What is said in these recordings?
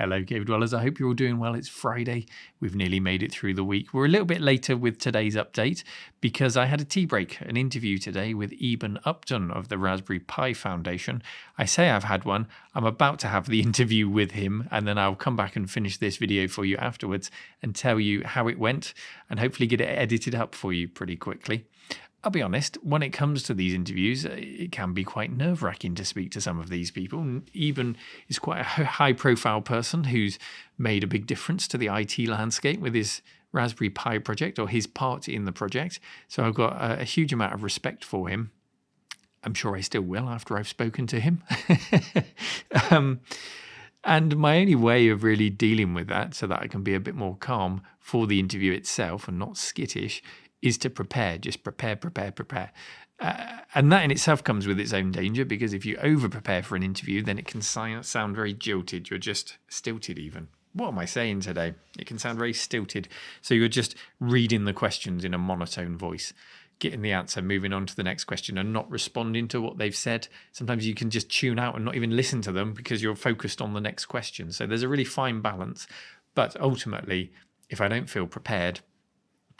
Hello, Cave Dwellers. I hope you're all doing well. It's Friday. We've nearly made it through the week. We're a little bit later with today's update because I had a tea break, an interview today with Eben Upton of the Raspberry Pi Foundation. I say I've had one. I'm about to have the interview with him, and then I'll come back and finish this video for you afterwards and tell you how it went and hopefully get it edited up for you pretty quickly. I'll be honest, when it comes to these interviews, it can be quite nerve-wracking to speak to some of these people. Eben is quite a high-profile person who's made a big difference to the IT landscape with his Raspberry Pi project, or his part in the project. So I've got a huge amount of respect for him. I'm sure I still will after I've spoken to him. And my only way of really dealing with that, so that I can be a bit more calm for the interview itself and not skittish, is to prepare. Just prepare. And that in itself comes with its own danger, because if you over-prepare for an interview, then it can sound very jilted. You're just stilted even. What am I saying today? It can sound very stilted. So you're just reading the questions in a monotone voice, getting the answer, moving on to the next question and not responding to what they've said. Sometimes you can just tune out and not even listen to them because you're focused on the next question. So there's a really fine balance. But ultimately, if I don't feel prepared,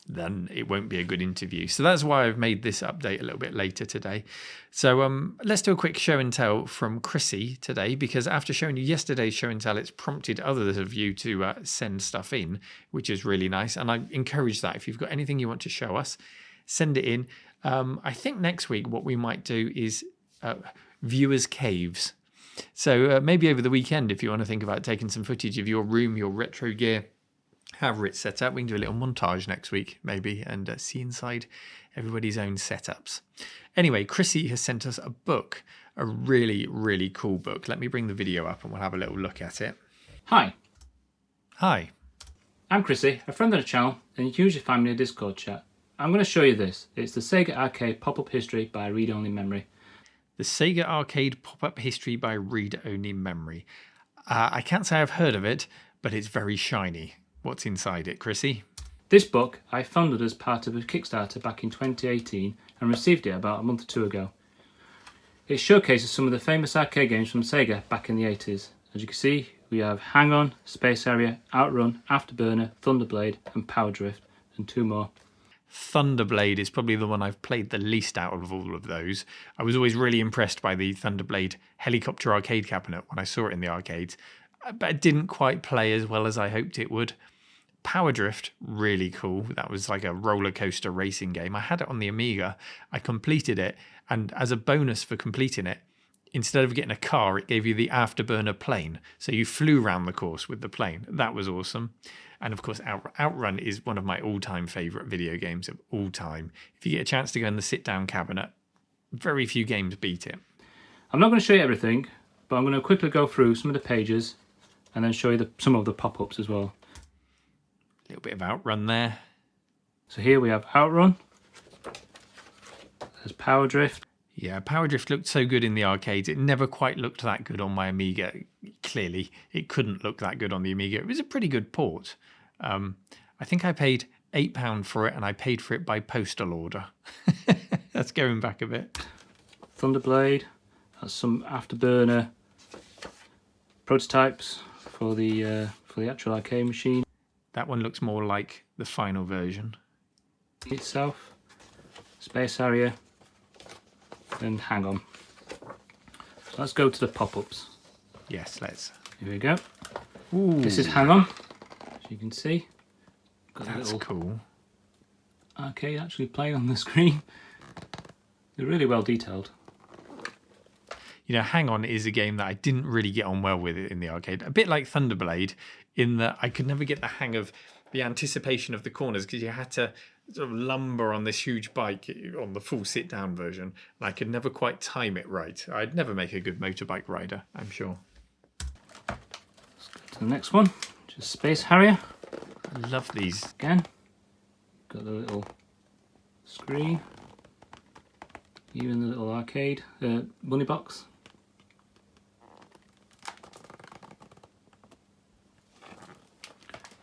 then it won't be a good interview. So that's why I've made this update a little bit later today. So let's do a quick show and tell from Chrissy today, because after showing you yesterday's show and tell, it's prompted others of you to send stuff in, which is really nice. And I encourage that. If you've got anything you want to show us, send it in. I think next week what we might do is viewers' caves. So maybe over the weekend, if you want to think about taking some footage of your room, your retro gear, however it's set up, we can do a little montage next week maybe and see inside everybody's own setups. Anyway, Chrissy has sent us a book, a really, really cool book. Let me bring the video up and we'll have a little look at it. Hi. Hi. I'm Chrissy, a friend of the channel, and you can usually find me in a Discord chat. I'm going to show you this. It's the Sega Arcade Pop-Up History by Read Only Memory. The Sega Arcade Pop-Up History by Read Only Memory. I can't say I've heard of it, but it's very shiny. What's inside it, Chrissy? This book I funded as part of a Kickstarter back in 2018 and received it about a month or two ago. It showcases some of the famous arcade games from Sega back in the 80s. As you can see, we have Hang On, Space Harrier, Outrun, Afterburner, Thunderblade and Power Drift, and two more. Thunderblade is probably the one I've played the least out of all of those. I was always really impressed by the Thunderblade helicopter arcade cabinet when I saw it in the arcades, but it didn't quite play as well as I hoped it would. Power Drift, really cool. That was like a roller coaster racing game. I had it on the Amiga. I completed it, and as a bonus for completing it, instead of getting a car, it gave you the Afterburner plane. So you flew around the course with the plane. That was awesome. And of course, Outrun is one of my all-time favourite video games of all time. If you get a chance to go in the sit-down cabinet, very few games beat it. I'm not going to show you everything, but I'm going to quickly go through some of the pages and then show you some of the pop-ups as well. A little bit of Outrun there. So here we have Outrun. There's Power Drift. Yeah, Power Drift looked so good in the arcades. It never quite looked that good on my Amiga. Clearly, it couldn't look that good on the Amiga. It was a pretty good port. I think I paid £8 for it, and I paid for it by postal order. That's going back a bit. Thunderblade. That's some Afterburner prototypes for the actual arcade machine. That one looks more like the final version itself. Space Harrier and Hang On. So let's go to the pop-ups. Yes, let's. Here we go. Ooh, this is Hang On, as you can see. Got that's cool. Arcade actually playing on the screen. They're really well detailed. You know, Hang On is a game that I didn't really get on well with in the arcade. A bit like Thunderblade, in that I could never get the hang of the anticipation of the corners, because you had to sort of lumber on this huge bike on the full sit-down version, and I could never quite time it right. I'd never make a good motorbike rider, I'm sure. Let's go to the next one, which is Space Harrier. I love these. Again, got the little screen, even the little arcade money box.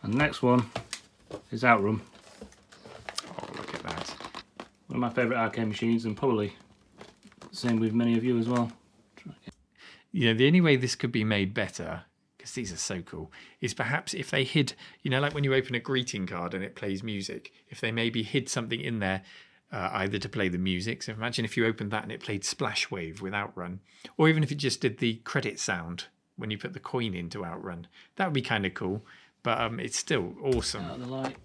And the next one is Outrun. Oh, look at that. One of my favourite arcade machines, and probably the same with many of you as well. You know, the only way this could be made better, because these are so cool, is perhaps if they hid, like when you open a greeting card and it plays music, if they maybe hid something in there, either to play the music. So imagine if you opened that and it played Splash Wave with Outrun, or even if it just did the credit sound when you put the coin into Outrun. That would be kind of cool, but it's still awesome. Out of the light.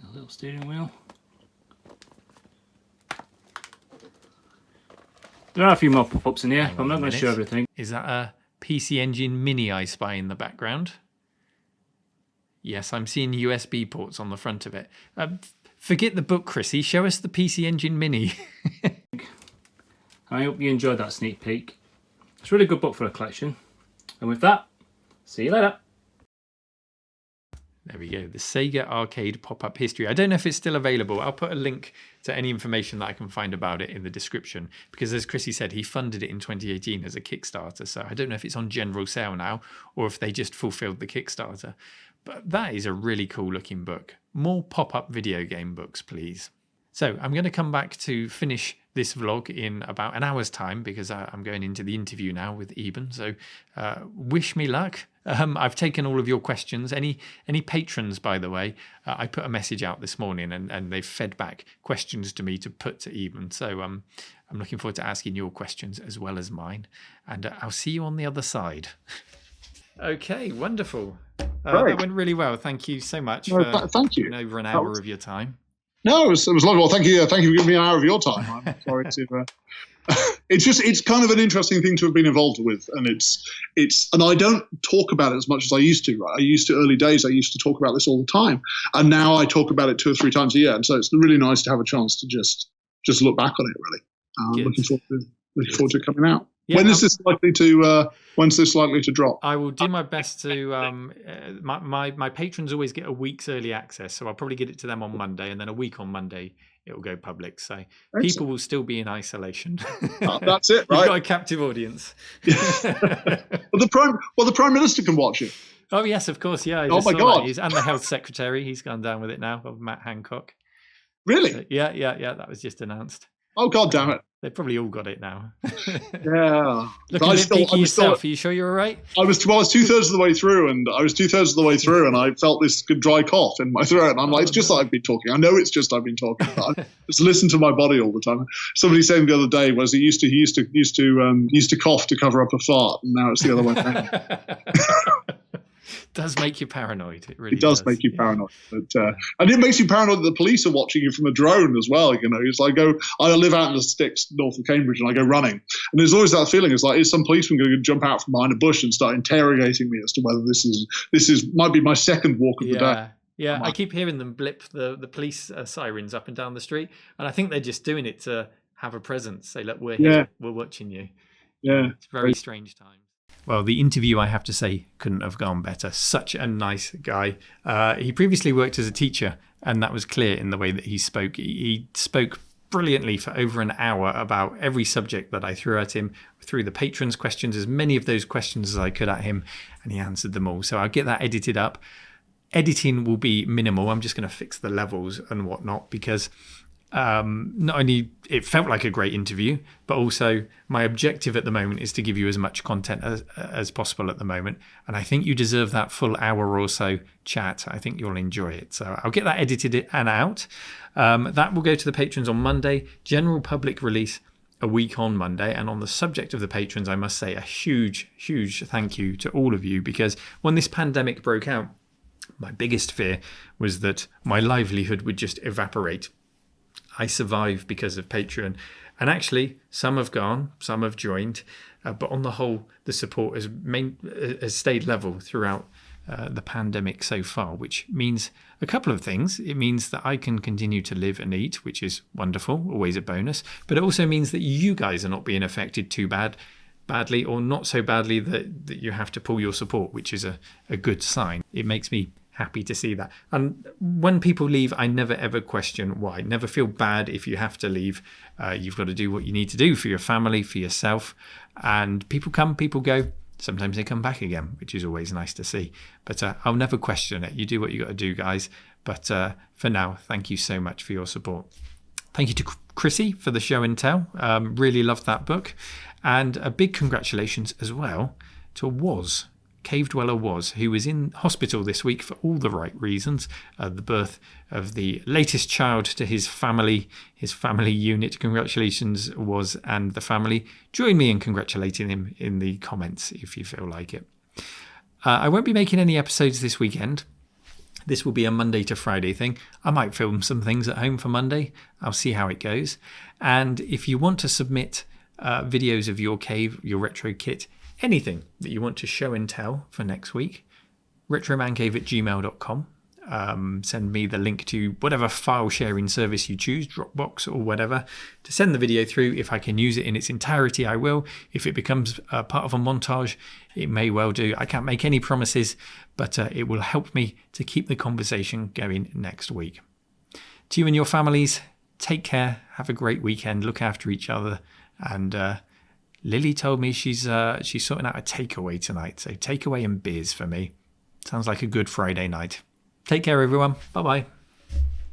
A little steering wheel. There are a few more pop-ups in here, but I'm not going to show everything. Is that a PC Engine Mini I spy in the background? Yes, I'm seeing USB ports on the front of it. Forget the book, Chrissy. Show us the PC Engine Mini. I hope you enjoyed that sneak peek. It's a really good book for a collection. And with that, see you later. There we go, the Sega Arcade pop-up history. I don't know if it's still available. I'll put a link to any information that I can find about it in the description, because as Chrissy said, he funded it in 2018 as a Kickstarter. So I don't know if it's on general sale now or if they just fulfilled the Kickstarter. But that is a really cool looking book. More pop-up video game books, please. So I'm going to come back to finish this vlog in about an hour's time, because I'm going into the interview now with Eben. So wish me luck. I've taken all of your questions. Any patrons, by the way, I put a message out this morning and they've fed back questions to me to put to Eben. So I'm looking forward to asking your questions as well as mine. And I'll see you on the other side. Okay, wonderful. That went really well. Thank you so much for thank you. Over an hour of your time. No, it was lovely. Well, thank you for giving me an hour of your time. I'm sorry to. It's kind of an interesting thing to have been involved with, and and I don't talk about it as much as I used to. Right? Early days, I used to talk about this all the time, and now I talk about it 2 or 3 times a year, and so it's really nice to have a chance to just look back on it. Really, looking forward to it coming out. Yeah, When's this likely to drop? I will do my best to. My patrons always get a week's early access, so I'll probably get it to them on Monday, and then a week on Monday it will go public. So people will still be in isolation. That's it, right? You've got a captive audience. Well, the Prime Minister can watch it. Oh yes, of course, yeah. Oh my God! And the Health Secretary, he's gone down with it now, of Matt Hancock. Really? So, yeah. That was just announced. Oh God damn it! They've probably all got it now. Yeah. Looking a bit peaky yourself. Are you sure you're all right? I was 2/3 of the way through, and I felt this good dry cough in my throat, and I'm like, it's just that I've been talking. I know it's just I've been talking. But I just listen to my body all the time. Somebody saying the other day was he used to cough to cover up a fart, and now it's the other way around. Does make you paranoid. It really does make you paranoid. But, and it makes you paranoid that the police are watching you from a drone as well. It's like I live out in the sticks north of Cambridge, and I go running, and there's always that feeling. It's like, is some policeman going to jump out from behind a bush and start interrogating me as to whether this might be my second walk of the day. Yeah, I keep hearing them blip the police sirens up and down the street, and I think they're just doing it to have a presence. Say, look, we're here, we're watching you. Yeah, it's very strange times. Well, the interview, I have to say, couldn't have gone better. Such a nice guy. He previously worked as a teacher, and that was clear in the way that he spoke. He spoke brilliantly for over an hour about every subject that I threw at him, threw the patrons' questions, as many of those questions as I could at him, and he answered them all. So I'll get that edited up. Editing will be minimal. I'm just going to fix the levels and whatnot, because not only it felt like a great interview, but also my objective at the moment is to give you as much content as possible at the moment, and I think you deserve that full hour or so chat. I think you'll enjoy it, so I'll get that edited and out. That will go to the patrons on Monday, general public release a week on Monday. And on the subject of the patrons, I must say a huge thank you to all of you, because when this pandemic broke out, my biggest fear was that my livelihood would just evaporate. I survived because of Patreon, and actually some have gone, some have joined, but on the whole the support has stayed level throughout the pandemic so far, which means a couple of things. It means that I can continue to live and eat, which is wonderful, always a bonus, but it also means that you guys are not being affected too badly, or not so badly that you have to pull your support, which is a good sign. It makes me happy to see that. And when people leave, I never ever question why. Never feel bad if you have to leave. You've got to do what you need to do for your family, for yourself. And people come, people go. Sometimes they come back again, which is always nice to see. But I'll never question it. You do what you got to do, guys. But for now, thank you so much for your support. Thank you to Chrissy for the show and tell. Really loved that book. And a big congratulations as well to Woz, cave dweller Woz, who was in hospital this week for all the right reasons. The birth of the latest child to his family unit. Congratulations, Woz and the family. Join me in congratulating him in the comments if you feel like it. I won't be making any episodes this weekend. This will be a Monday to Friday thing. I might film some things at home for Monday. I'll see how it goes. And if you want to submit videos of your cave, your retro kit, anything that you want to show and tell for next week, retromancave@gmail.com. Send me the link to whatever file sharing service you choose, Dropbox or whatever, to send the video through. If I can use it in its entirety, I will. If it becomes part of a montage, it may well do. I can't make any promises, but it will help me to keep the conversation going next week. To you and your families, take care. Have a great weekend. Look after each other. And Lily told me she's sorting out a takeaway tonight. So takeaway and beers for me. Sounds like a good Friday night. Take care, everyone. Bye-bye.